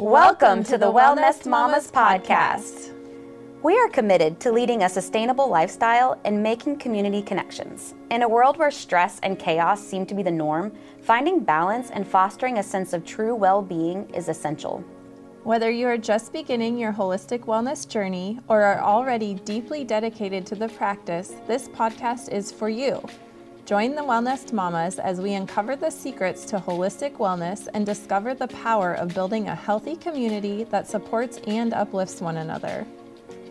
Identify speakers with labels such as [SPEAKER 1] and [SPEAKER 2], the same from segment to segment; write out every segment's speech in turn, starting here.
[SPEAKER 1] Welcome to the Wellnest Mamas podcast. We are committed to leading a sustainable lifestyle and making community connections. In a world where stress and chaos seem to be the norm, finding balance and fostering a sense of true well-being is essential.
[SPEAKER 2] Whether you are just beginning your holistic wellness journey or are already deeply dedicated to the practice, this podcast is for you. Join the Wellnest Mamas as we uncover the secrets to holistic wellness and discover the power of building a healthy community that supports and uplifts one another.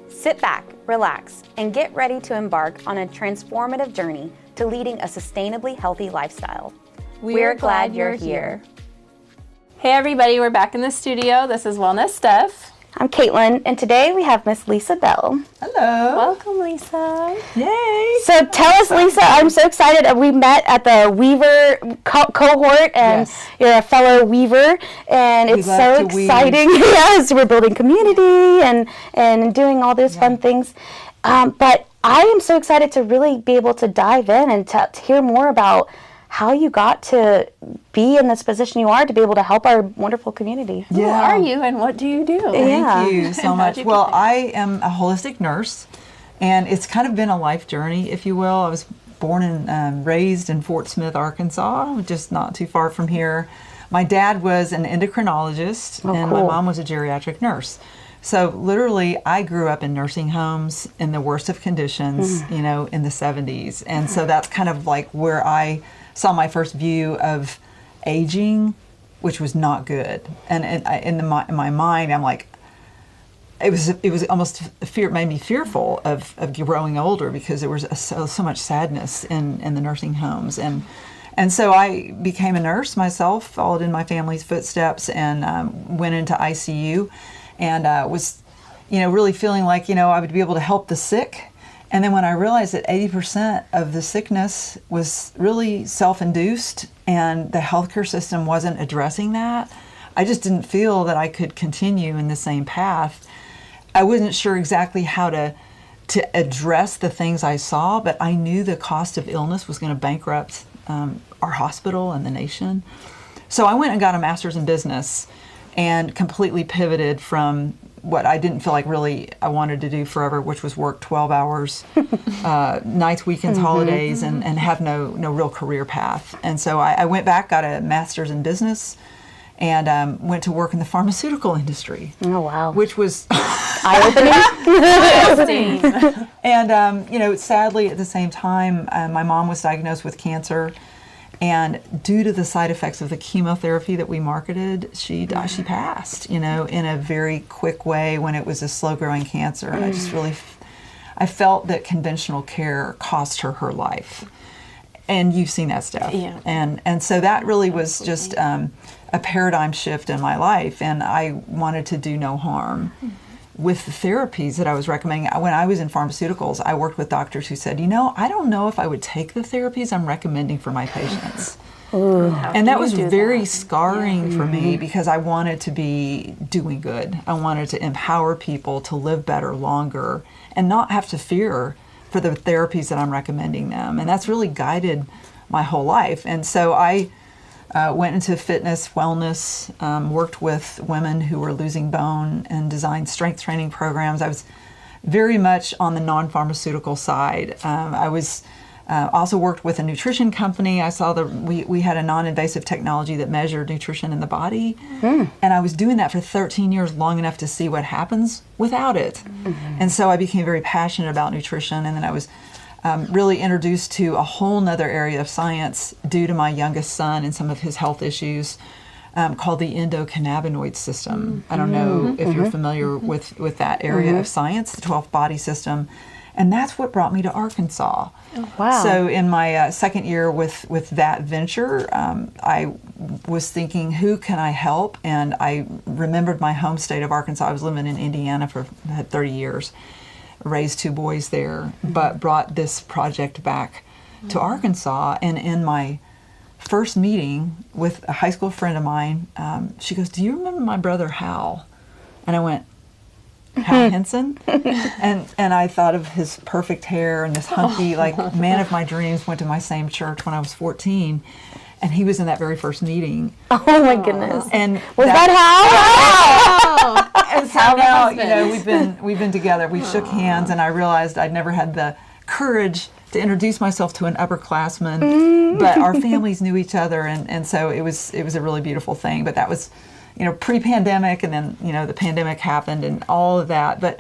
[SPEAKER 1] Sit back, relax, and get ready to embark on a transformative journey to leading a sustainably healthy lifestyle. We're glad you're here.
[SPEAKER 2] Hey everybody, we're back in the studio. This is Wellness Steph.
[SPEAKER 1] I'm Caitlin, and today we have Miss Lisa Bell.
[SPEAKER 3] Hello.
[SPEAKER 2] Welcome, Lisa.
[SPEAKER 3] Yay.
[SPEAKER 1] So tell us, Lisa, I'm so excited. We met at the Weaver cohort, and
[SPEAKER 3] Yes.
[SPEAKER 1] you're a fellow Weaver, and it's so exciting. Yes, we're building community and doing all those fun things. But I am so excited to really be able to dive in and to hear more about how you got to be in this position you are to be able to help our wonderful community.
[SPEAKER 2] Who are you and what do you do?
[SPEAKER 3] Thank you so much. Well, I am a holistic nurse, and it's kind of been a life journey, if you will. I was born and raised in Fort Smith, Arkansas, just not too far from here. My dad was an endocrinologist, and my mom was a geriatric nurse. So literally, I grew up in nursing homes in the worst of conditions, in the 70s. And so that's kind of like where I saw my first view of aging, which was not good. And in my mind, I'm like, it was almost made me fearful of growing older because there was so much sadness in the nursing homes. And so I became a nurse myself, followed in my family's footsteps, and went into ICU, and was, really feeling like, I would be able to help the sick. And then when I realized that 80% of the sickness was really self-induced and the healthcare system wasn't addressing that, I just didn't feel that I could continue in the same path. I wasn't sure exactly how to address the things I saw, but I knew the cost of illness was going to bankrupt our hospital and the nation. So I went and got a master's in business and completely pivoted from what I didn't feel like really I wanted to do forever, which was work 12 hours, nights, weekends, holidays, and have no real career path. And so I went back, got a master's in business, and went to work in the pharmaceutical industry.
[SPEAKER 1] Oh, wow.
[SPEAKER 3] Which was
[SPEAKER 1] eye-opening.
[SPEAKER 3] And, sadly, at the same time, my mom was diagnosed with cancer. And due to the side effects of the chemotherapy that we marketed, she passed, in a very quick way when it was a slow-growing cancer. And I just I felt that conventional care cost her life. And you've seen that stuff.
[SPEAKER 2] Yeah.
[SPEAKER 3] And so that really was just a paradigm shift in my life. And I wanted to do no harm. With the therapies that I was recommending, when I was in pharmaceuticals, I worked with doctors who said, I don't know if I would take the therapies I'm recommending for my patients. And that was very scarring for me because I wanted to be doing good. I wanted to empower people to live better longer and not have to fear for the therapies that I'm recommending them. And that's really guided my whole life. And so I went into fitness, wellness, worked with women who were losing bone and designed strength training programs. I was very much on the non-pharmaceutical side. I was also worked with a nutrition company. I saw we had a non-invasive technology that measured nutrition in the body. And I was doing that for 13 years, long enough to see what happens without it. And so I became very passionate about nutrition. And then I was really introduced to a whole nother area of science due to my youngest son and some of his health issues, called the endocannabinoid system. I don't know if you're familiar with that area of science, the 12th body system. And that's what brought me to Arkansas.
[SPEAKER 1] Oh, wow.
[SPEAKER 3] So in my second year with that venture, I was thinking, who can I help? And I remembered my home state of Arkansas. I was living in Indiana for 30 years. Raised 2 boys there, but brought this project back to Arkansas. And in my first meeting with a high school friend of mine, she goes, "Do you remember my brother Hal?" And I went, "Hal Henson?" and I thought of his perfect hair and this hunky, man of my dreams, went to my same church when I was 14. And he was in that very first meeting.
[SPEAKER 1] Oh my goodness.
[SPEAKER 3] And
[SPEAKER 1] was that how?
[SPEAKER 3] so now, we've been together. We shook hands, and I realized I'd never had the courage to introduce myself to an upperclassman, but our families knew each other, and so it was a really beautiful thing. But that was, pre-pandemic, and then, the pandemic happened and all of that. But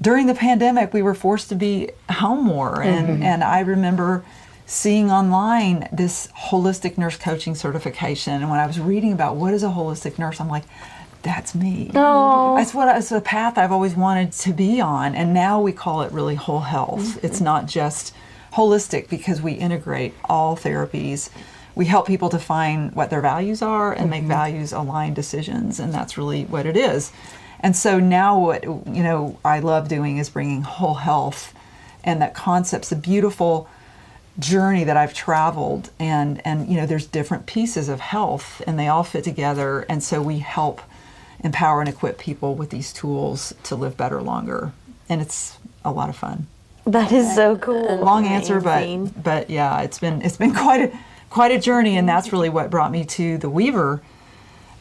[SPEAKER 3] during the pandemic, we were forced to be home more, and I remember seeing online this holistic nurse coaching certification, and when I was reading about what is a holistic nurse, I'm like, that's me.
[SPEAKER 1] Oh.
[SPEAKER 3] It's the path I've always wanted to be on, and now we call it really whole health. It's not just holistic because we integrate all therapies. We help people define what their values are and make values-aligned decisions, and that's really what it is. And so now what I love doing is bringing whole health, and that concept's a beautiful journey that I've traveled, and there's different pieces of health, and they all fit together, and so we help empower and equip people with these tools to live better longer, and it's a lot of fun.
[SPEAKER 1] That is so cool.
[SPEAKER 3] Long answer, but yeah, it's been quite a journey, and that's really what brought me to the Weaver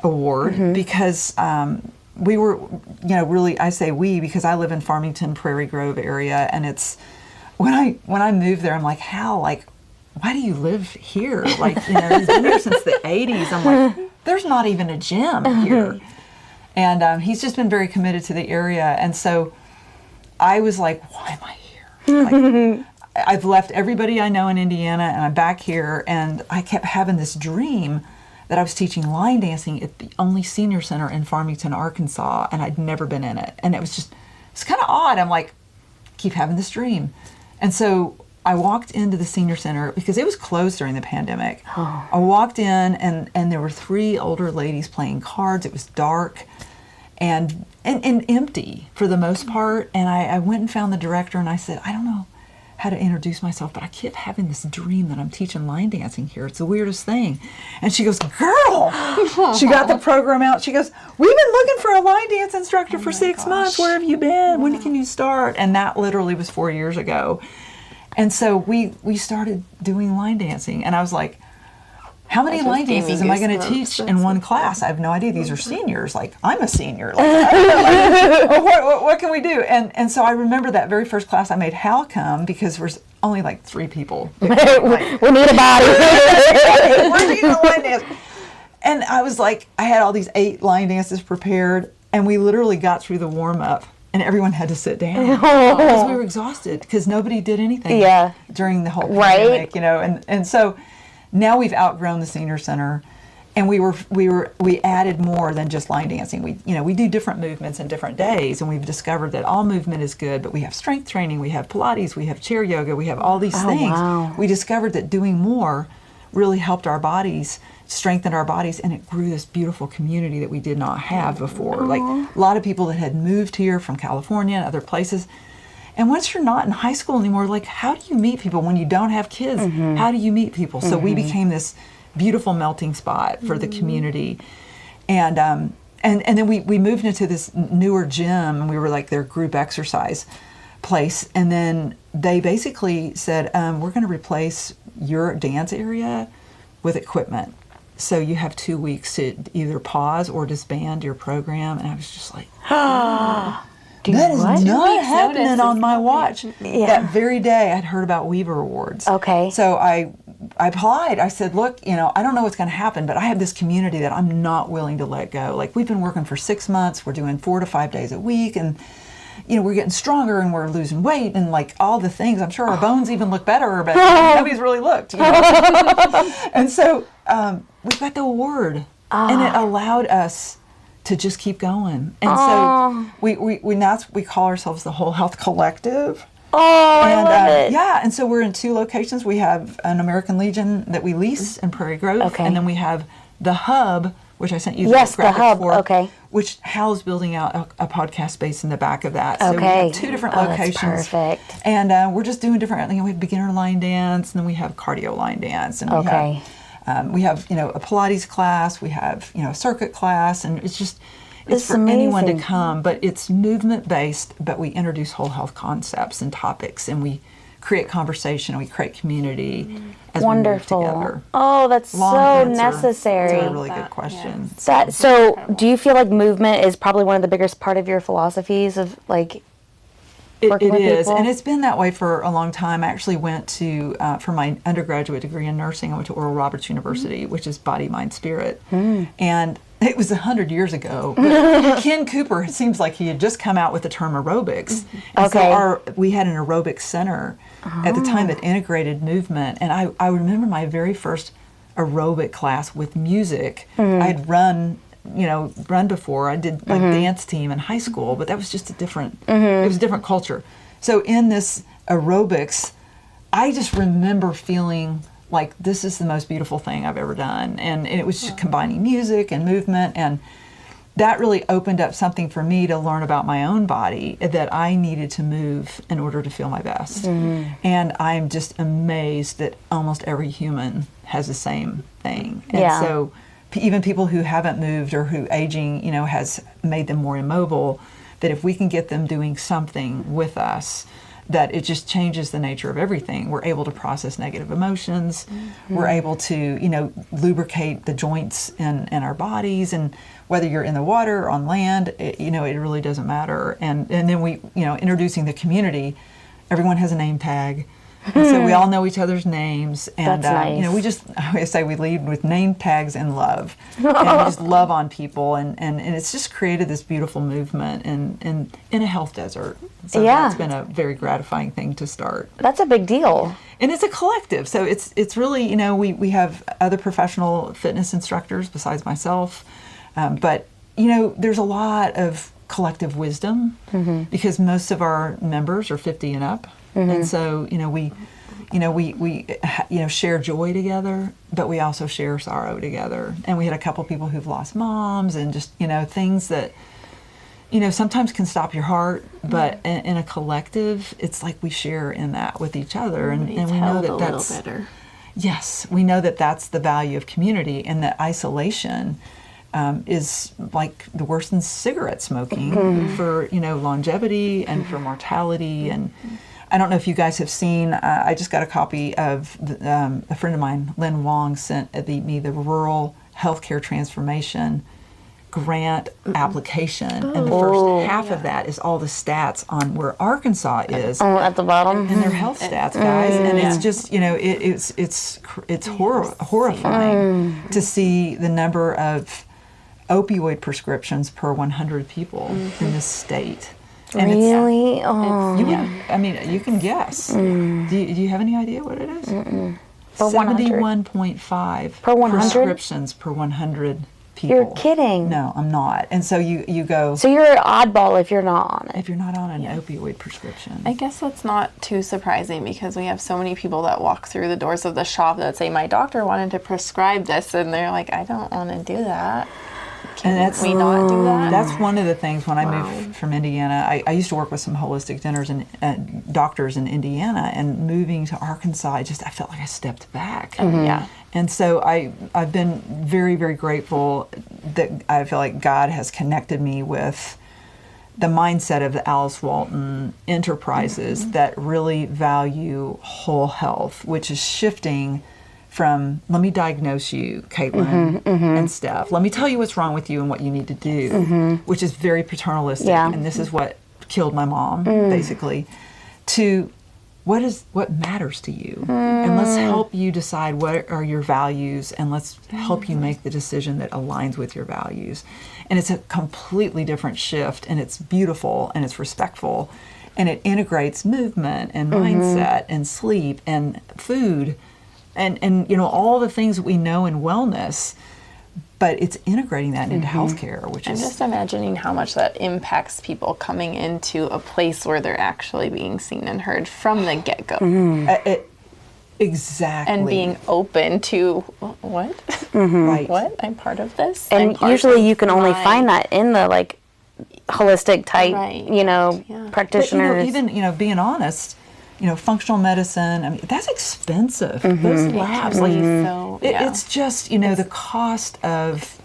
[SPEAKER 3] Award, because we were, really, I say we because I live in Farmington, Prairie Grove area, and it's when I moved there, I'm like, Hal, like, why do you live here? Like, he's been here since the 80s. I'm like, there's not even a gym here, and he's just been very committed to the area, and so I was like, why am I here? Like, I've left everybody I know in Indiana, and I'm back here, and I kept having this dream that I was teaching line dancing at the only senior center in Farmington, Arkansas, and I'd never been in it. And it's kind of odd. I'm like, keep having this dream. And so I walked into the senior center because it was closed during the pandemic. Oh. I walked in, and there were 3 older ladies playing cards. It was dark and empty for the most part. And I went and found the director, and I said, I don't know how to introduce myself, but I kept having this dream that I'm teaching line dancing here. It's the weirdest thing. And she goes, girl, she got the program out. She goes, we've been looking for a line dance instructor for 6 months. Where have you been? When can you start? And that literally was 4 years ago. And so we started doing line dancing, and I was like, how many line dances am I going to teach in one class? I have no idea. These are seniors. Like, I'm a senior. Like, what can we do? And so I remember that very first class I made Hal come because there's only like 3 people.
[SPEAKER 1] We need a body.
[SPEAKER 3] We're teaching a line dance. And I was like, I had all these 8 line dances prepared, and we literally got through the warm-up, and everyone had to sit down because we were exhausted because nobody did anything during the whole pandemic, and so now we've outgrown the senior center, and we added more than just line dancing. We do different movements in different days, and we've discovered that all movement is good, but we have strength training, we have Pilates, we have chair yoga, we have all these things. Wow. We discovered that doing more really helped our bodies, strengthened our bodies, and it grew this beautiful community that we did not have before. Aww. Like a lot of people that had moved here from California and other places. And once you're not in high school anymore, like, how do you meet people when you don't have kids? How do you meet people? So we became this beautiful melting spot for the community. And then we moved into this newer gym, and we were like their group exercise place. And then they basically said, we're going to replace your dance area with equipment. So you have 2 weeks to either pause or disband your program. And I was just like, that is not happening on my watch. Yeah. That very day, I'd heard about Weaver Awards.
[SPEAKER 1] Okay.
[SPEAKER 3] So I applied. I said, look, I don't know what's going to happen, but I have this community that I'm not willing to let go. Like, we've been working for 6 months. We're doing 4 to 5 days a week, and we're getting stronger, and we're losing weight, and like all the things. I'm sure our bones even look better, but nobody's really looked. And so we got the award, and it allowed us to just keep going. And so we call ourselves the Whole Health Collective.
[SPEAKER 1] I love it.
[SPEAKER 3] Yeah, and so we're in 2 locations. We have an American Legion that we lease in Prairie Grove, and then we have the Hub, which I sent you the graphics for, which Hal's building out a podcast space in the back of that. So we have 2 different locations.
[SPEAKER 1] That's perfect.
[SPEAKER 3] And we're just doing different, we have beginner line dance, and then we have cardio line dance, and we have a Pilates class, we have a circuit class, and it's for anyone to come, but it's movement based, but we introduce whole health concepts and topics, and we create conversation, we create community as
[SPEAKER 1] Wonderful.
[SPEAKER 3] we move together.
[SPEAKER 1] Oh, that's so necessary.
[SPEAKER 3] That's a really good question.
[SPEAKER 1] So do you feel like movement is probably one of the biggest part of your philosophies of like working with
[SPEAKER 3] is,
[SPEAKER 1] people?
[SPEAKER 3] and it's been that way for a long time. I actually went to, for my undergraduate degree in nursing, I went to Oral Roberts University, which is body, mind, spirit. And it was 100 years ago. But Ken Cooper, it seems like he had just come out with the term aerobics. And so we had an aerobics center at the time that integrated movement. And I remember my very first aerobic class with music. I'd run before. I did like dance team in high school, but that was just a different, it was a different culture. So in this aerobics, I just remember feeling like this is the most beautiful thing I've ever done. And it was just combining music and movement, and that really opened up something for me to learn about my own body, that I needed to move in order to feel my best. And I'm just amazed that almost every human has the same thing. And so even people who haven't moved or who aging, has made them more immobile, that if we can get them doing something with us, that it just changes the nature of everything. We're able to process negative emotions. We're able to, lubricate the joints in our bodies, and whether you're in the water or on land, it really doesn't matter. And then we, introducing the community, everyone has a name tag. And so we all know each other's names, and
[SPEAKER 1] That's nice.
[SPEAKER 3] I always say we lead with name tags and love, and we just love on people, and it's just created this beautiful movement in a health desert. So that's been a very gratifying thing to start.
[SPEAKER 1] That's a big deal.
[SPEAKER 3] And it's a collective, so it's really, we have other professional fitness instructors besides myself, but there's a lot of collective wisdom because most of our members are 50 and up. And so, we share joy together, but we also share sorrow together. And we had a couple people who've lost moms, and just, things that, sometimes can stop your heart, but in a collective, it's like we share in that with each other. And we know that that's better. Yes, we know that that's the value of community, and that isolation is like the worse than cigarette smoking for, longevity and for mortality. And I don't know if you guys have seen, I just got a copy of, a friend of mine, Lynn Wong, sent me the Rural Healthcare Transformation Grant application. And the first half of that is all the stats on where Arkansas is.
[SPEAKER 1] Oh, at the bottom?
[SPEAKER 3] And their health stats, guys. And it's just, it's horrifying to see the number of opioid prescriptions per 100 people in this state. And
[SPEAKER 1] really?
[SPEAKER 3] you can guess. Do you have any idea what it is? 71.5
[SPEAKER 1] per 100
[SPEAKER 3] prescriptions per 100 people.
[SPEAKER 1] You're kidding.
[SPEAKER 3] No, I'm not. And so you go.
[SPEAKER 1] So you're an oddball if you're not on it.
[SPEAKER 3] If you're not on an opioid prescription.
[SPEAKER 4] I guess that's not too surprising, because we have so many people that walk through the doors of the shop that say, my doctor wanted to prescribe this, and they're like, I don't want to do that. Can we not do that?
[SPEAKER 3] That's one of the things when I moved from Indiana. I used to work with some holistic dinners and doctors in Indiana, and moving to Arkansas, I felt like I stepped back.
[SPEAKER 4] Yeah.
[SPEAKER 3] And so I've been very, very grateful that I feel like God has connected me with the mindset of the Alice Walton enterprises that really value whole health, which is shifting from, let me diagnose you, Caitlin and Steph. Let me tell you what's wrong with you and what you need to do, which is very paternalistic.
[SPEAKER 1] Yeah.
[SPEAKER 3] And this is what killed my mom, basically, to what matters to you. And let's help you decide what are your values, and let's help you make the decision that aligns with your values. And it's a completely different shift, and it's beautiful, and it's respectful, and it integrates movement and mindset and sleep and food and all the things that we know in wellness, but it's integrating that into healthcare, which
[SPEAKER 4] I'm just imagining how much that impacts people coming into a place where they're actually being seen and heard from the get-go.
[SPEAKER 3] Exactly.
[SPEAKER 4] And being open to, what?
[SPEAKER 3] Right.
[SPEAKER 4] What? I'm part of this?
[SPEAKER 1] And usually you can only find that in the holistic type, practitioners.
[SPEAKER 3] But, even, being honest, functional medicine, that's expensive. Those labs, it's just, the cost of,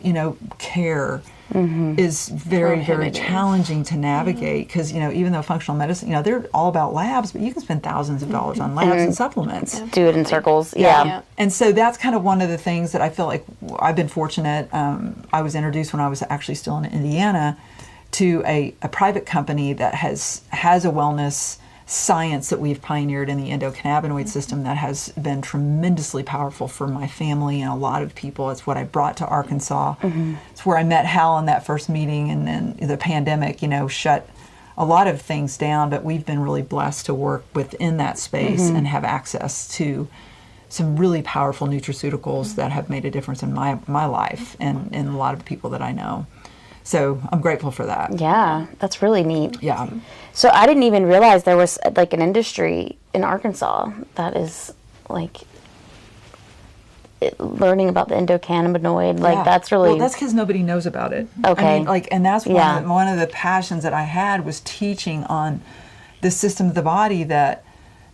[SPEAKER 3] care is very, very challenging to navigate because, even though functional medicine, they're all about labs, but you can spend thousands of dollars on labs and supplements.
[SPEAKER 1] Do it in circles. Yeah.
[SPEAKER 3] And so that's kind of one of the things that I feel like I've been fortunate. I was introduced when I was actually still in Indiana to a private company that has a wellness science that we've pioneered in the endocannabinoid system that has been tremendously powerful for my family and a lot of people. It's what I brought to Arkansas. It's where I met Hal in that first meeting, and then the pandemic, shut a lot of things down, but we've been really blessed to work within that space and have access to some really powerful nutraceuticals that have made a difference in my life and in a lot of people that I know. So I'm grateful for that.
[SPEAKER 1] Yeah, that's really neat.
[SPEAKER 3] Yeah.
[SPEAKER 1] So I didn't even realize there was like an industry in Arkansas that is like learning about the endocannabinoid. Like that's really...
[SPEAKER 3] Well, that's because nobody knows about it.
[SPEAKER 1] Okay.
[SPEAKER 3] I mean, and that's one of the passions that I had was teaching on the system of the body that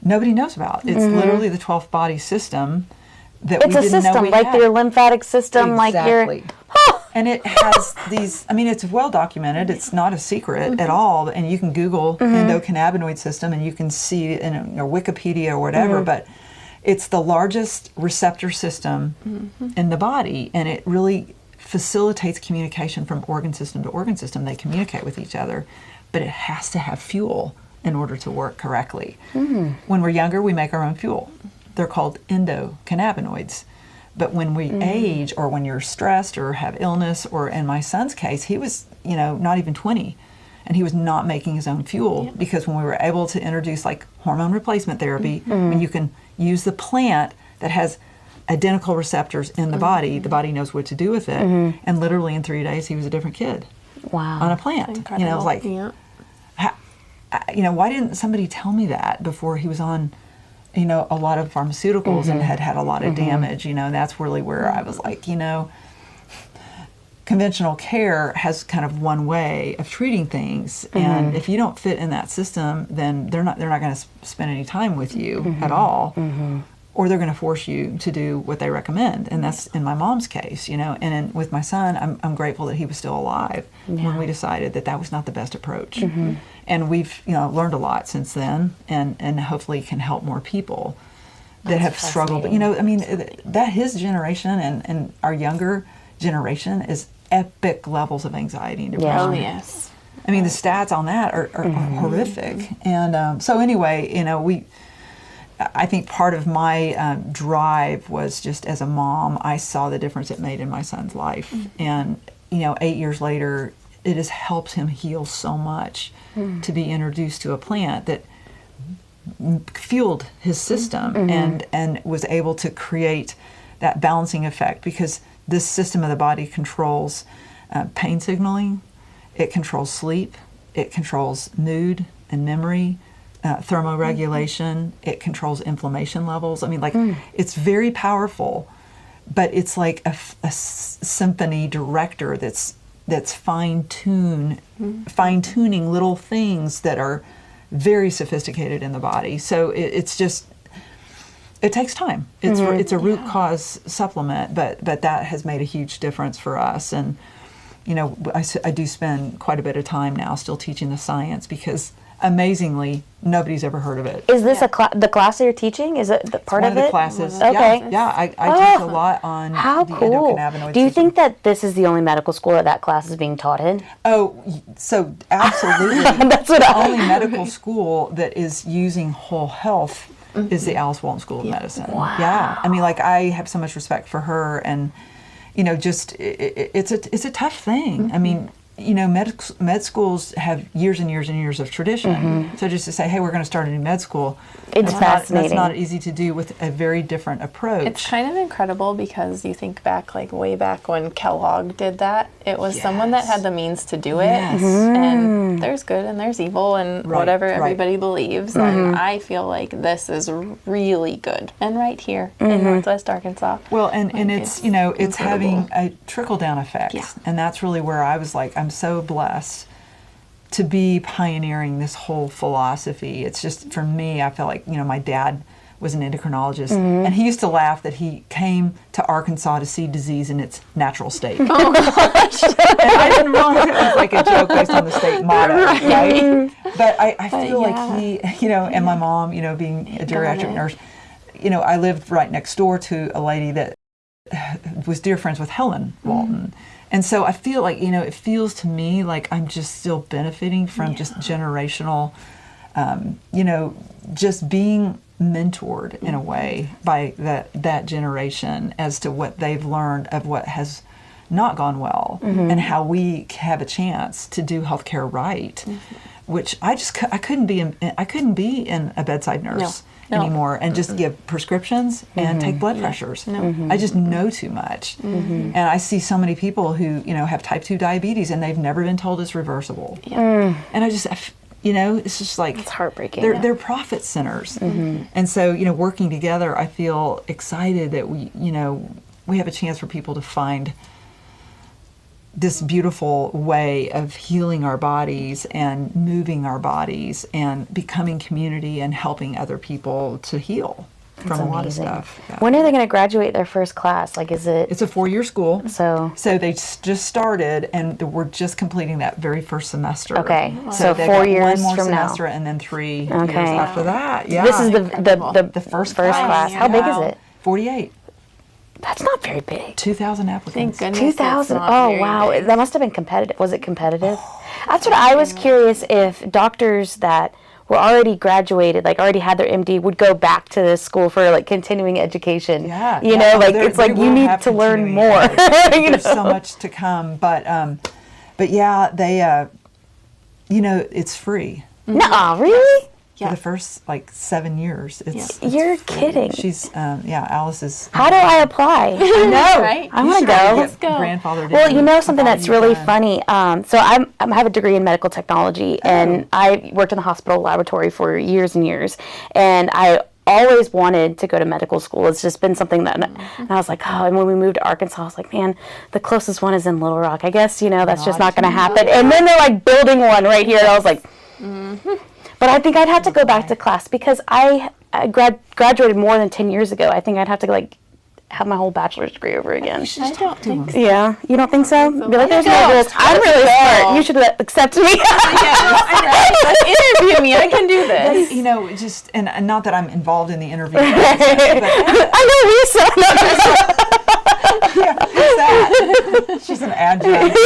[SPEAKER 3] nobody knows about. It's literally the 12th body system that we didn't know we had. It's a system,
[SPEAKER 1] like your lymphatic system,
[SPEAKER 3] like
[SPEAKER 1] your...
[SPEAKER 3] And it has these, it's well documented. It's not a secret at all. And you can Google endocannabinoid system and you can see it in Wikipedia or whatever. But it's the largest receptor system in the body. And it really facilitates communication from organ system to organ system. They communicate with each other. But it has to have fuel in order to work correctly. When we're younger, we make our own fuel. They're called endocannabinoids. But when we age, or when you're stressed or have illness, or in my son's case, he was, not even 20, and he was not making his own fuel because when we were able to introduce like hormone replacement therapy, when you can use the plant that has identical receptors in the body knows what to do with it. And literally in 3 days, he was a different kid.
[SPEAKER 1] Wow.
[SPEAKER 3] On a plant.
[SPEAKER 4] Incredible.
[SPEAKER 3] It was like, why didn't somebody tell me that before he was on a lot of pharmaceuticals and had a lot of damage, and that's really where I was like, conventional care has kind of one way of treating things, and if you don't fit in that system, then they're not going to spend any time with you at all, or they're going to force you to do what they recommend, and that's in my mom's case, and with my son, I'm grateful that he was still alive when we decided that was not the best approach. And we've learned a lot since then, and hopefully can help more people that have struggled. But that his generation and our younger generation is epic levels of anxiety and depression.
[SPEAKER 4] Oh yes.
[SPEAKER 3] The stats on that are horrific. And so anyway, I think part of my drive was just as a mom, I saw the difference it made in my son's life, and 8 years later, it has helped him heal so much to be introduced to a plant that fueled his system and was able to create that balancing effect, because this system of the body controls pain signaling, it controls sleep, it controls mood and memory, thermoregulation, it controls inflammation levels. It's very powerful, but it's like a symphony director that's fine-tuning little things that are very sophisticated in the body. So it takes time. It's a root cause supplement, but that has made a huge difference for us. And I do spend quite a bit of time now still teaching the science, because amazingly, nobody's ever heard of it.
[SPEAKER 1] Is this the class that you're teaching? Is it part of it?
[SPEAKER 3] One of the classes.
[SPEAKER 1] Okay.
[SPEAKER 3] Yeah, I teach a lot on the endocannabinoid
[SPEAKER 1] Do you
[SPEAKER 3] system.
[SPEAKER 1] think that this is the only medical school that class is being taught in?
[SPEAKER 3] Oh, so absolutely.
[SPEAKER 1] That's what
[SPEAKER 3] the only medical school that is using whole health is the Alice Walton School of Medicine.
[SPEAKER 1] Wow.
[SPEAKER 3] Yeah. I have so much respect for her, and just it's a tough thing. Med schools have years and years and years of tradition. So just to say, hey, we're going to start a new med school,
[SPEAKER 1] it's fascinating.
[SPEAKER 3] That's not easy to do with a very different approach.
[SPEAKER 4] It's kind of incredible, because you think back, like way back when Kellogg did that, it was someone that had the means to do it. And there's good and there's evil and whatever everybody believes. And I feel like this is really good. And right here in Northwest Arkansas.
[SPEAKER 3] Well, and it's it's having a trickle-down effect.
[SPEAKER 4] Yeah.
[SPEAKER 3] And that's really where I was like, I'm so blessed to be pioneering this whole philosophy. It's just, for me, I feel like, my dad was an endocrinologist, and he used to laugh that he came to Arkansas to see disease in its natural state. Oh gosh! And I didn't realize it was like a joke based on the state motto, right? But I feel like he, and my mom, being a geriatric nurse, I lived right next door to a lady that was dear friends with Helen Walton. And so I feel like, it feels to me like I'm just still benefiting from just generational, just being mentored in a way by that generation as to what they've learned of what has not gone well and how we have a chance to do healthcare right, which I couldn't be in a bedside nurse anymore and just give prescriptions and take blood pressures. I just know too much. And I see so many people who, have type 2 diabetes and they've never been told it's reversible. And I just, it's just like,
[SPEAKER 1] it's heartbreaking.
[SPEAKER 3] They're profit centers. And so, working together, I feel excited that we have a chance for people to find this beautiful way of healing our bodies and moving our bodies and becoming community and helping other people to heal from a lot of stuff. Yeah.
[SPEAKER 1] When are they going to graduate their first class? Like, is it?
[SPEAKER 3] It's a 4-year school.
[SPEAKER 1] So
[SPEAKER 3] they just started, and we're just completing that very first semester.
[SPEAKER 1] Okay,
[SPEAKER 3] so
[SPEAKER 1] 4 years
[SPEAKER 3] one more
[SPEAKER 1] from
[SPEAKER 3] semester
[SPEAKER 1] now,
[SPEAKER 3] and then 3 years after that. Yeah,
[SPEAKER 1] this is the first class. How big is it?
[SPEAKER 3] 48.
[SPEAKER 1] That's not very big.
[SPEAKER 3] 2,000 applicants.
[SPEAKER 4] Thank goodness.
[SPEAKER 1] 2,000. Oh, wow.
[SPEAKER 4] Big.
[SPEAKER 1] That must have been competitive. Was it competitive? That's what I was curious if doctors that were already graduated, like already had their MD, would go back to this school for like continuing education.
[SPEAKER 3] Yeah.
[SPEAKER 1] It's like you need to learn more.
[SPEAKER 3] There's so much to come. But yeah, they, it's free.
[SPEAKER 1] No, really?
[SPEAKER 3] For the first 7 years.
[SPEAKER 1] You're kidding.
[SPEAKER 3] She's Alice is.
[SPEAKER 1] How do I apply? I know,
[SPEAKER 4] right?
[SPEAKER 1] I want to go.
[SPEAKER 4] Let's go.
[SPEAKER 3] Grandfathered
[SPEAKER 1] Well, something that's really funny. So I have a degree in medical technology, and I worked in the hospital laboratory for years and years, and I always wanted to go to medical school. It's just been something that, and I was like, and when we moved to Arkansas, I was like, man, the closest one is in Little Rock. I guess, that's just not going to happen. And then they're like building one right here, and I was like, But I think I'd have to go back to class because I graduated more than 10 years ago. I think I'd have to have my whole bachelor's degree over again.
[SPEAKER 4] I don't think so.
[SPEAKER 1] Yeah, you don't think so? Be like, there's no rules. I'm really smart. You should accept me.
[SPEAKER 4] Interview me. I can do this.
[SPEAKER 3] Just and not that I'm involved in the interview. But
[SPEAKER 1] I know Lisa.
[SPEAKER 3] Yeah, who's that? She's an adjunct.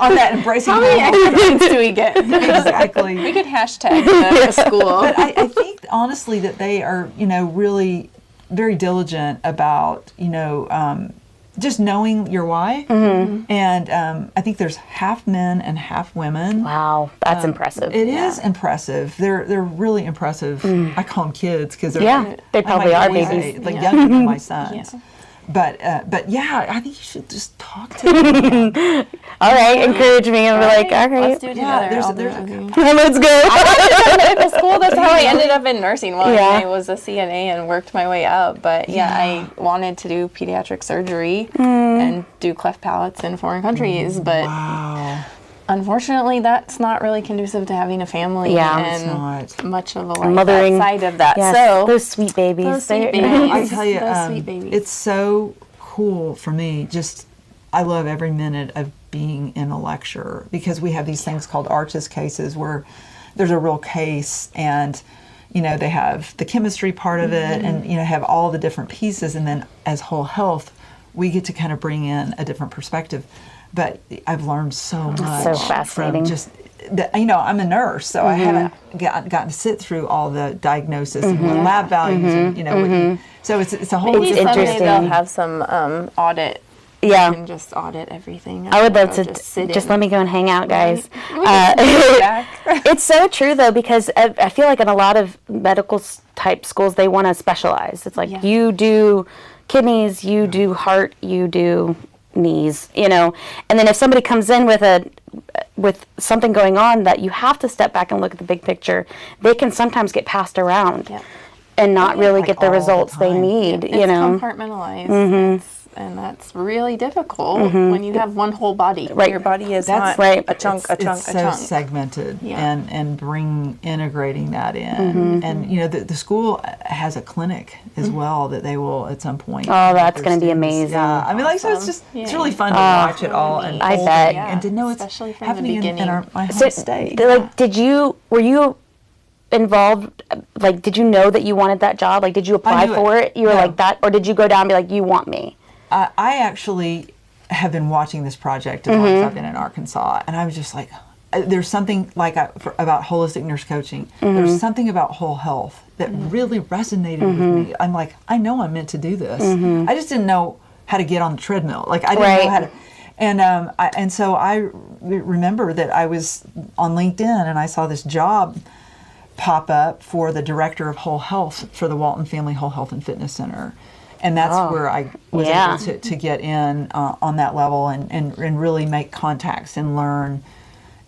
[SPEAKER 3] On that embracing.
[SPEAKER 4] How many extra points do we get?
[SPEAKER 3] Exactly.
[SPEAKER 4] We could hashtag the school.
[SPEAKER 3] But I think honestly that they are, really very diligent about, just knowing your why. And I think there's half men and half women.
[SPEAKER 1] Wow, that's impressive.
[SPEAKER 3] It is impressive. They're really impressive. I call them kids because
[SPEAKER 1] they probably are babies.
[SPEAKER 3] Younger than my sons. Yeah. But yeah, I think you should just talk to them.
[SPEAKER 1] All right, encourage me and be like, all right.
[SPEAKER 4] Let's do it together.
[SPEAKER 1] Let's go.
[SPEAKER 4] I went to medical school. That's how I ended up in nursing. I was a CNA and worked my way up. But I wanted to do pediatric surgery and do cleft palates in foreign countries. But unfortunately, that's not really conducive to having a family and much of a life outside of that.
[SPEAKER 1] Yes,
[SPEAKER 4] so
[SPEAKER 1] those sweet babies.
[SPEAKER 3] I tell you, it's so cool for me. I love every minute of being in a lecture because we have these things called ARCHES cases where there's a real case and they have the chemistry part of it and have all the different pieces, and then as whole health we get to kind of bring in a different perspective. But I've learned so much.
[SPEAKER 1] So fascinating.
[SPEAKER 3] From just I'm a nurse, so I haven't gotten to sit through all the diagnosis and the lab values and so it's a whole.
[SPEAKER 4] Maybe someday they'll have some audit.
[SPEAKER 1] Yeah.
[SPEAKER 4] You can just audit everything.
[SPEAKER 1] I would love to just let me go and hang out, guys. It's so true, though, because I feel like in a lot of medical type schools, they want to specialize. It's like you do kidneys, you do heart, you do knees, and then if somebody comes in with something going on that you have to step back and look at the big picture, they can sometimes get passed around and not really get the results they need.
[SPEAKER 4] It's compartmentalized. and that's really difficult when you have one whole body.
[SPEAKER 1] Right.
[SPEAKER 4] Your body is
[SPEAKER 1] That's
[SPEAKER 4] not
[SPEAKER 1] right.
[SPEAKER 4] a chunk,
[SPEAKER 3] It's
[SPEAKER 4] a
[SPEAKER 3] so
[SPEAKER 4] chunk.
[SPEAKER 3] segmented,
[SPEAKER 4] Yeah.
[SPEAKER 3] and integrating that in. And you know, the school has a clinic as well that they will at some point.
[SPEAKER 1] Oh, that's
[SPEAKER 3] their
[SPEAKER 1] going to be
[SPEAKER 3] students.
[SPEAKER 1] amazing.
[SPEAKER 3] Yeah, I mean, like, so it's just it's really fun to watch it all and
[SPEAKER 1] I bet.
[SPEAKER 3] and to know it's
[SPEAKER 4] Especially from the
[SPEAKER 3] happening in
[SPEAKER 4] beginning.
[SPEAKER 3] my home state.
[SPEAKER 1] Like, were you involved, like, did you know that you wanted that job? Like, did you apply for it? You were like that, or did you go down and be like, you want me?
[SPEAKER 3] I actually have been watching this project as long as I've been in Arkansas, and I was just like, there's something like about holistic nurse coaching. There's something about whole health that really resonated with me. I'm like, I know I'm meant to do this. I just didn't know how to get on the treadmill. Like, I didn't know how to. And so I remember that I was on LinkedIn and I saw this job pop up for the director of whole health for the Walton Family Whole Health and Fitness Center. And that's where I was able to get in on that level and really make contacts and learn.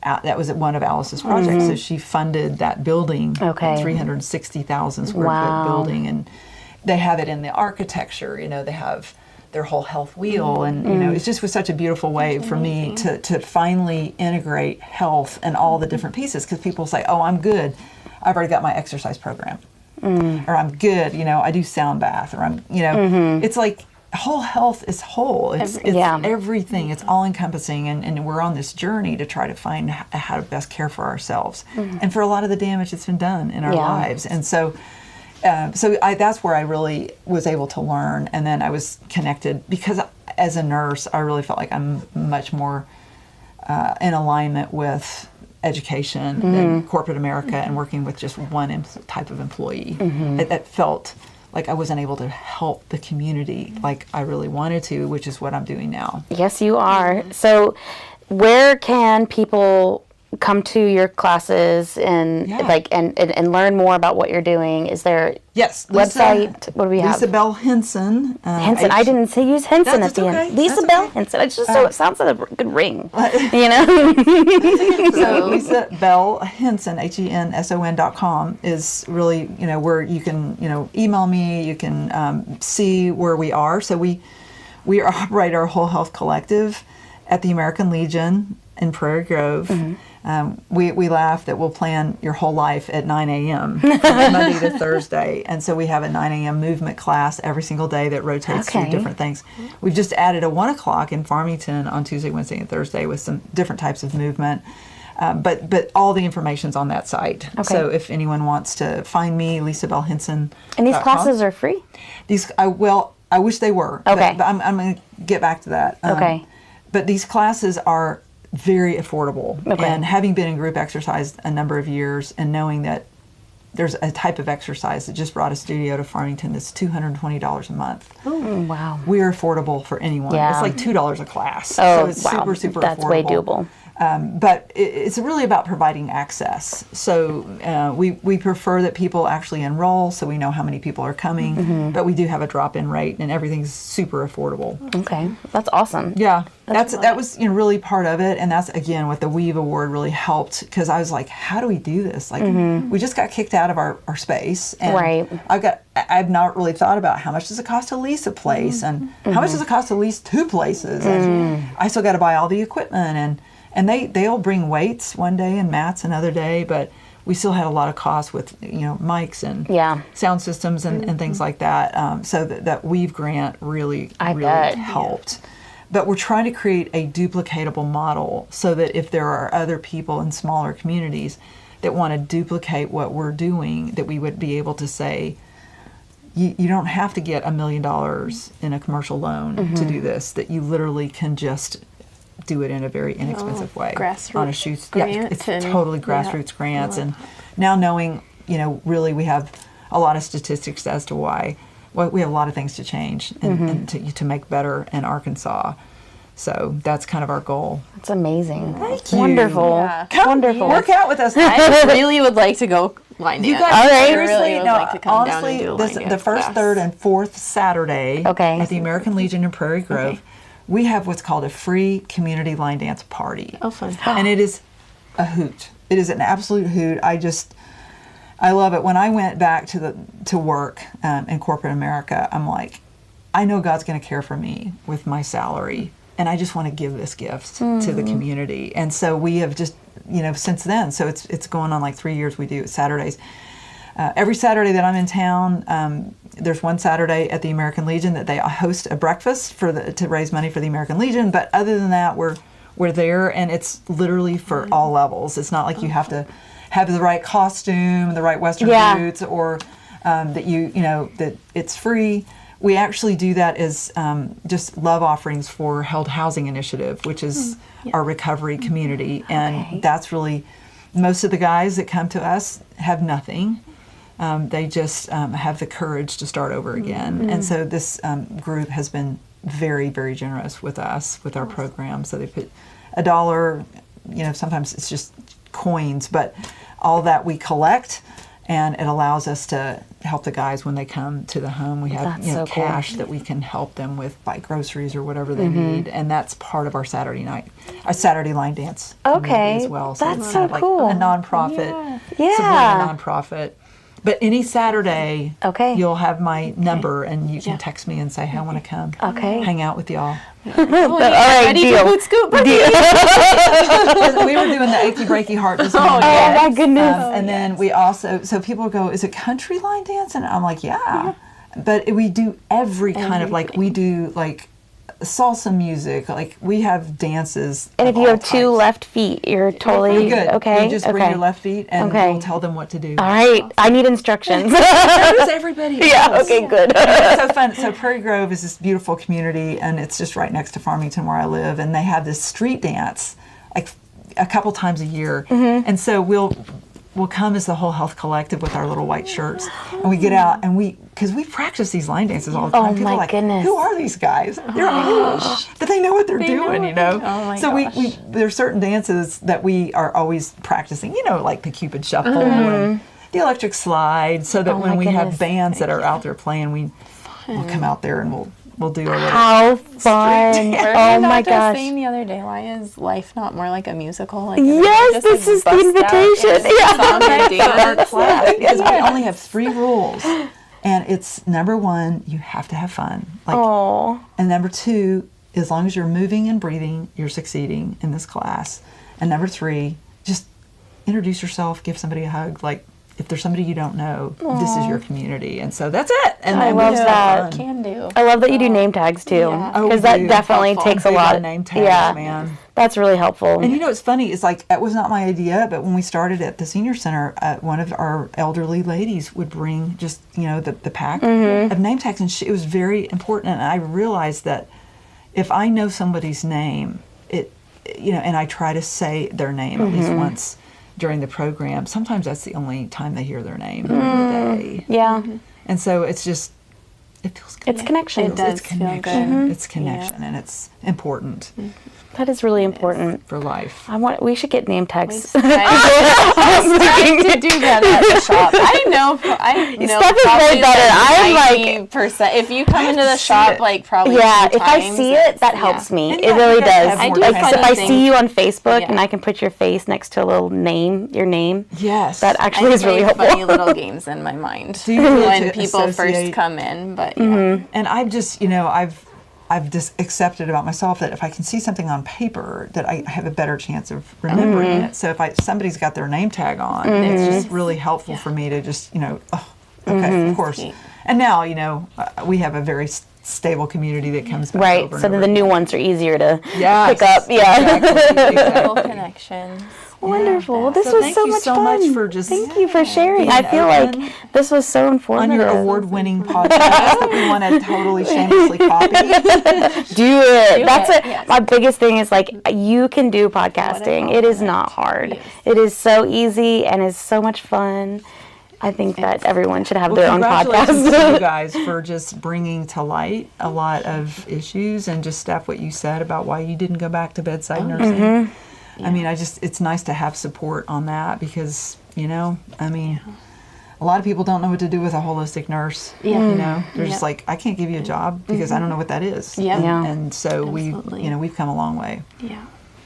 [SPEAKER 3] That was one of Alice's projects. So she funded that building, 360,000 square foot building. And they have it in the architecture, you know, they have their whole health wheel. And, you know, it just was such a beautiful way for me to finally integrate health and all the different pieces. Because people say, oh, I'm good. I've already got my exercise program. Or I'm good, you know, I do sound bath, or I'm, you know, it's like whole health is whole. It's everything. It's all encompassing, and we're on this journey to try to find how to best care for ourselves and for a lot of the damage that's been done in our lives. And so, that's where I really was able to learn, and then I was connected because as a nurse, I really felt like I'm much more in alignment with education than corporate America and working with just one type of employee. It felt like I wasn't able to help the community like I really wanted to, which is what I'm doing now.
[SPEAKER 1] Yes, you are. So where can people come to your classes and and learn more about what you're doing? Is there website? What do we have?
[SPEAKER 3] Lisa Bell Henson.
[SPEAKER 1] Henson. I didn't say use Henson at the end. Lisa Bell Henson. It's just so it sounds like a good ring. You know.
[SPEAKER 3] So Lisa Bell Henson, HENSON.com is really, you know, where you can, you know, email me. You can see where we are. So we operate our Whole Health Collective at the American Legion in Prairie Grove. We laugh that we'll plan your whole life at 9 a.m. from Monday to Thursday. And so we have a 9 a.m. movement class every single day that rotates through different things. We've just added a 1 o'clock in Farmington on Tuesday, Wednesday, and Thursday with some different types of movement. But all the information's on that site. So if anyone wants to find me, Lisa Bell Henson.
[SPEAKER 1] And these classes are free?
[SPEAKER 3] I wish they were.
[SPEAKER 1] Okay.
[SPEAKER 3] But I'm going to get back to that. But these classes are very affordable. And having been in group exercise a number of years and knowing that there's a type of exercise that just brought a studio to Farmington that's $220 a month.
[SPEAKER 1] Oh, wow.
[SPEAKER 3] We're affordable for anyone.
[SPEAKER 1] Yeah.
[SPEAKER 3] It's like $2 a class.
[SPEAKER 1] Oh,
[SPEAKER 3] so it's super, super
[SPEAKER 1] That's
[SPEAKER 3] affordable.
[SPEAKER 1] way doable.
[SPEAKER 3] But it's really about providing access. So we prefer that people actually enroll so we know how many people are coming. But we do have a drop-in rate, and everything's super affordable.
[SPEAKER 1] Okay, that's awesome.
[SPEAKER 3] Yeah, that was really part of it, and that's again what the Weave Award really helped, because I was like, how do we do this? Like we just got kicked out of our space, and I've not really thought about how much does it cost to lease a place, and how much does it cost to lease 2 places, and I still got to buy all the equipment, and they'll bring weights one day and mats another day, but we still had a lot of costs with, you know, mics and sound systems and things like that. So that Weave grant really helped. But we're trying to create a duplicatable model so that if there are other people in smaller communities that want to duplicate what we're doing, that we would be able to say, you don't have to get $1 million in a commercial loan to do this, that you literally can just do it in a very inexpensive way.
[SPEAKER 4] Grassroots
[SPEAKER 3] on a shoot.
[SPEAKER 4] grant.
[SPEAKER 3] It's totally grassroots grants. And now knowing, you know, really we have a lot of statistics as to why we have a lot of things to change and to make better in Arkansas. So that's kind of our goal.
[SPEAKER 1] That's amazing.
[SPEAKER 3] Thank you.
[SPEAKER 1] Wonderful.
[SPEAKER 4] Yeah.
[SPEAKER 1] Wonderful.
[SPEAKER 3] Work out with us.
[SPEAKER 4] I really would like to go line dance.
[SPEAKER 3] You guys,
[SPEAKER 1] All right.
[SPEAKER 3] seriously,
[SPEAKER 4] would
[SPEAKER 3] no,
[SPEAKER 4] like to come down
[SPEAKER 3] honestly,
[SPEAKER 4] and do a
[SPEAKER 3] this,
[SPEAKER 4] line
[SPEAKER 3] the
[SPEAKER 4] dance
[SPEAKER 3] first,
[SPEAKER 4] class.
[SPEAKER 3] third, and fourth Saturday
[SPEAKER 1] Okay.
[SPEAKER 3] at the American Legion in Prairie Grove, we have what's called a free community line dance party.
[SPEAKER 4] Oh, fun.
[SPEAKER 3] And it is a hoot. It is an absolute hoot. I love it. When I went back to work in corporate America, I'm like, I know God's going to care for me with my salary, and I just want to give this gift to the community. And so we have just, since then, so it's going on like 3 years. We do Saturdays. Every Saturday that I'm in town, there's one Saturday at the American Legion that they host a breakfast to raise money for the American Legion. But other than that, we're there, and it's literally for all levels. It's not like you have to have the right costume, the right Western boots, or that it's free. We actually do that as just love offerings for Held Housing Initiative, which is our recovery community. And that's really, most of the guys that come to us have nothing. They just have the courage to start over again. And so this group has been very, very generous with us, with our program. So they put $1, sometimes it's just coins, but all that we collect, and it allows us to help the guys when they come to the home. We have cash that we can help them with, buy groceries or whatever they need, and that's part of our Saturday line dance as well. So
[SPEAKER 1] that's
[SPEAKER 3] it's
[SPEAKER 1] so
[SPEAKER 3] kind of
[SPEAKER 1] cool.
[SPEAKER 3] Like a nonprofit, supporting a nonprofit. But any Saturday, you'll have my number, and you can text me and say, hey, I want to come hang out with y'all.
[SPEAKER 1] All right,
[SPEAKER 4] ready
[SPEAKER 1] deal.
[SPEAKER 4] to hoot scoop?
[SPEAKER 3] We were doing the achy breaky heart this morning.
[SPEAKER 1] Oh my goodness.
[SPEAKER 3] And then we also, so people go, is it country line dance? And I'm like, yeah. But we do every kind of, like, we do like salsa music, like we have dances.
[SPEAKER 1] And if you have two left feet, you're totally
[SPEAKER 3] good.
[SPEAKER 1] Okay.
[SPEAKER 3] You just bring your left feet, and we'll tell them what to do.
[SPEAKER 1] All right, I need instructions.
[SPEAKER 3] So does everybody else.
[SPEAKER 1] Yeah. Okay. Good.
[SPEAKER 3] It's so fun. So Prairie Grove is this beautiful community, and it's just right next to Farmington where I live, and they have this street dance like a couple times a year, and so we'll come as the Whole Health Collective with our little white shirts, and we get out, and because we practice these line dances all the time. People are like,
[SPEAKER 1] goodness.
[SPEAKER 3] Who are these guys? They're old, but they know what they're doing,
[SPEAKER 4] Oh my gosh.
[SPEAKER 3] there's certain dances that we are always practicing, like the Cupid Shuffle and the electric slide, so that when we have bands that are out there playing, we'll come out there and we'll do a little.
[SPEAKER 1] How fun! Oh my gosh!
[SPEAKER 4] Saying the other day, why is life not more like a musical? Like,
[SPEAKER 1] yes, this is the invitation.
[SPEAKER 3] Because we only have 3 rules, and it's number 1, you have to have fun. And number 2, as long as you're moving and breathing, you're succeeding in this class. And number 3, just introduce yourself, give somebody a hug, like. If there's somebody you don't know, this is your community, and so that's it. And
[SPEAKER 1] I love that.
[SPEAKER 4] Can do.
[SPEAKER 1] I love that you do name tags too, because that definitely takes a lot.
[SPEAKER 3] Name tags, man.
[SPEAKER 1] That's really helpful.
[SPEAKER 3] And it's funny. It's like that was not my idea, but when we started at the senior center, one of our elderly ladies would bring just the pack of name tags, and it was very important. And I realized that if I know somebody's name, and I try to say their name at least once during the program, sometimes that's the only time they hear their name during the day.
[SPEAKER 1] Yeah.
[SPEAKER 3] And so it feels good.
[SPEAKER 1] It's connection.
[SPEAKER 4] It does feel good.
[SPEAKER 3] It's connection, and it's important.
[SPEAKER 1] That is really important
[SPEAKER 3] for life.
[SPEAKER 1] We should get name tags.
[SPEAKER 4] I was trying to do that at the shop. I know
[SPEAKER 1] Steph is way better. I'm like
[SPEAKER 4] 90%. If you come into the shop, like probably
[SPEAKER 1] if I see it, that helps me. It really does.
[SPEAKER 4] I do
[SPEAKER 1] if I see you on Facebook
[SPEAKER 4] Yeah.
[SPEAKER 1] and I can put your face next to a little name, your name.
[SPEAKER 3] Yes,
[SPEAKER 1] that actually is really helpful.
[SPEAKER 4] Funny little games in my mind when people first come in, but
[SPEAKER 3] and I've just I've just accepted about myself that if I can see something on paper, that I have a better chance of remembering it. So if somebody's got their name tag on, it's just really helpful for me to just, of course. And now, we have a very stable community that comes back over and
[SPEAKER 1] so then the new ones are easier to pick up.
[SPEAKER 3] Exactly.
[SPEAKER 4] Connections.
[SPEAKER 1] Wonderful. Well, this was so much fun.
[SPEAKER 3] Much for just
[SPEAKER 1] thank you for sharing. I feel like this was so informative.
[SPEAKER 3] On your award-winning podcast that we want to totally shamelessly copy.
[SPEAKER 1] Do it. That's it. Yes. My biggest thing is you can do podcasting. It is not hard. Yes. It is so easy and is so much fun. I think that everyone should have their own podcast.
[SPEAKER 3] Congratulations to you guys for just bringing to light a lot of issues, and just Steph, what you said about why you didn't go back to bedside nursing. Yeah. I mean, it's nice to have support on that, because, a lot of people don't know what to do with a holistic nurse. Yeah. They're just like, I can't give you a job because I don't know what that is.
[SPEAKER 1] Yeah.
[SPEAKER 3] And so we've come a long way.
[SPEAKER 4] Yeah,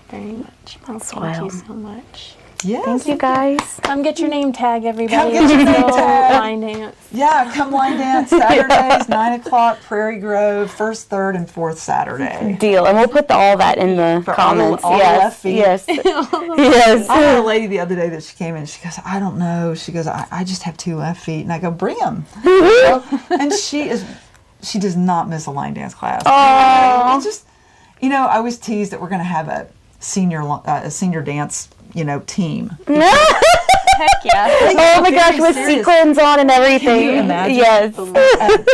[SPEAKER 4] very much.
[SPEAKER 1] That's
[SPEAKER 4] Thank you so much.
[SPEAKER 3] Yes.
[SPEAKER 1] Thank you, guys.
[SPEAKER 4] Come get your name tag, everybody.
[SPEAKER 3] Come get your name tag.
[SPEAKER 4] Line dance.
[SPEAKER 3] Yeah, come line dance Saturdays, 9 o'clock, Prairie Grove, first, third, and fourth Saturday.
[SPEAKER 1] Deal. And we'll put all that in the comments.
[SPEAKER 3] All
[SPEAKER 1] yes.
[SPEAKER 3] left feet.
[SPEAKER 1] Yes. Yes.
[SPEAKER 3] I had a lady the other day that she came in, she goes, I don't know. She goes, I just have 2 left feet. And I go, bring them. And she does not miss a line dance class.
[SPEAKER 1] Oh.
[SPEAKER 3] It's just, I was teased that we're going to have a senior dance, team.
[SPEAKER 4] Heck yeah.
[SPEAKER 1] Oh my gosh, with sequins on and everything.
[SPEAKER 3] Can you imagine?
[SPEAKER 1] Yes.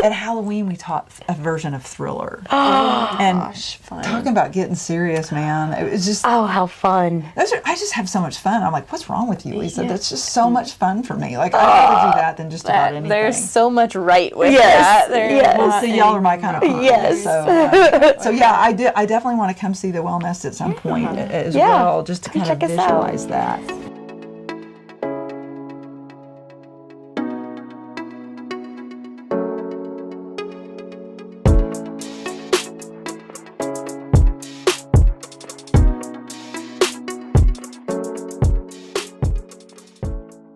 [SPEAKER 3] At Halloween, we taught a version of Thriller.
[SPEAKER 4] Oh,
[SPEAKER 3] and
[SPEAKER 4] gosh, fun.
[SPEAKER 3] Talking about getting serious, man. It was just.
[SPEAKER 1] Oh, how fun.
[SPEAKER 3] I just have so much fun. I'm like, what's wrong with you, Lisa? That's just so much fun for me. Like, I'd rather do that than just about anything.
[SPEAKER 4] There's so much right with that.
[SPEAKER 3] Well, see, y'all are my kind of people.
[SPEAKER 1] Yes.
[SPEAKER 3] So yeah, I definitely want to come see the Wellnest at some point as well, just to kind of visualize that.